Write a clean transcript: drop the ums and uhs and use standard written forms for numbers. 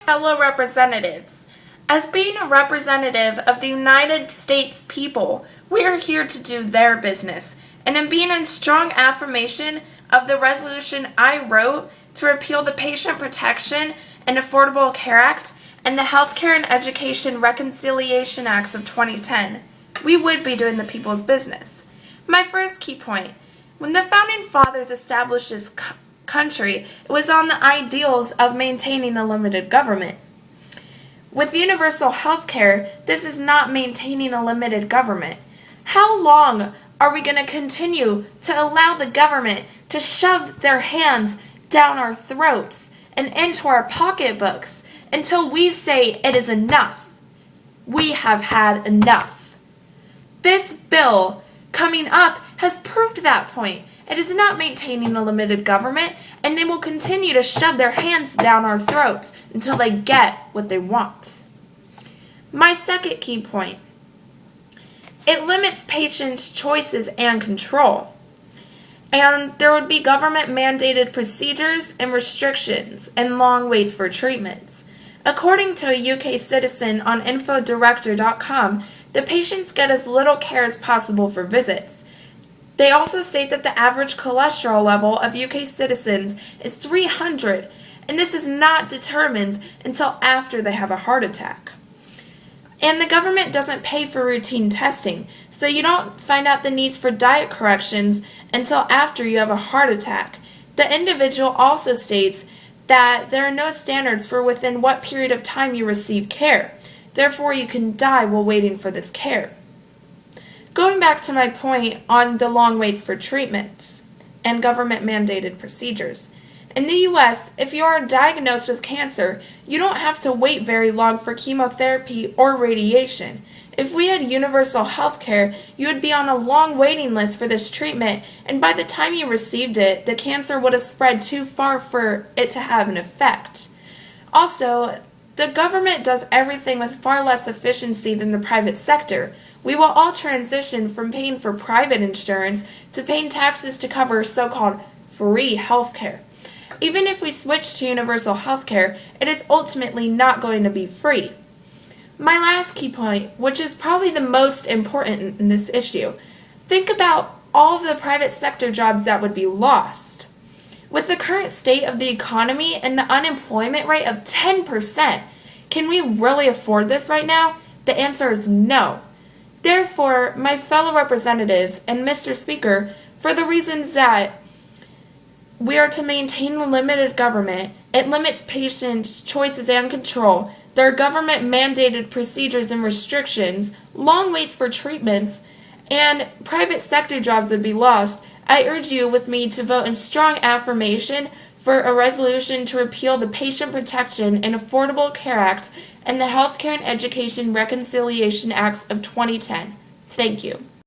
Fellow representatives, as being a representative of the United States people, we are here to do their business, and in being in strong affirmation of the resolution I wrote to repeal the Patient Protection and Affordable Care Act and the Healthcare and Education Reconciliation Acts of 2010, we would be doing the people's business. My first key point: when the Founding Fathers established this country, it was on the ideals of maintaining a limited government. With universal health care, this is not maintaining a limited government. How long are we going to continue to allow the government to shove their hands down our throats and into our pocketbooks until we say it is enough? We have had enough. This bill coming up has proved that point. It is not maintaining a limited government, and they will continue to shove their hands down our throats until they get what they want. My second key point: it limits patients' choices and control. And there would be government-mandated procedures and restrictions and long waits for treatments. According to a UK citizen on infodirector.com, the patients get as little care as possible for visits. They also state that the average cholesterol level of UK citizens is 300, and this is not determined until after they have a heart attack. And the government doesn't pay for routine testing, so you don't find out the needs for diet corrections until after you have a heart attack. The individual also states that there are no standards for within what period of time you receive care. Therefore, you can die while waiting for this care. Going back to my point on the long waits for treatments and government-mandated procedures. In the U.S., if you are diagnosed with cancer, you don't have to wait very long for chemotherapy or radiation. If we had universal health care, you would be on a long waiting list for this treatment, and by the time you received it, the cancer would have spread too far for it to have an effect. Also, the government does everything with far less efficiency than the private sector. We will all transition from paying for private insurance to paying taxes to cover so-called free health care. Even if we switch to universal health care, it is ultimately not going to be free. My last key point, which is probably the most important in this issue: think about all of the private sector jobs that would be lost. With the current state of the economy and the unemployment rate of 10%, can we really afford this right now? The answer is no. Therefore, my fellow representatives and Mr. Speaker, for the reasons that we are to maintain a limited government, it limits patients' choices and control, there are government-mandated procedures and restrictions, long waits for treatments, and private sector jobs would be lost, I urge you with me to vote in strong affirmation for a resolution to repeal the Patient Protection and Affordable Care Act and the Healthcare and Education Reconciliation Acts of 2010. Thank you.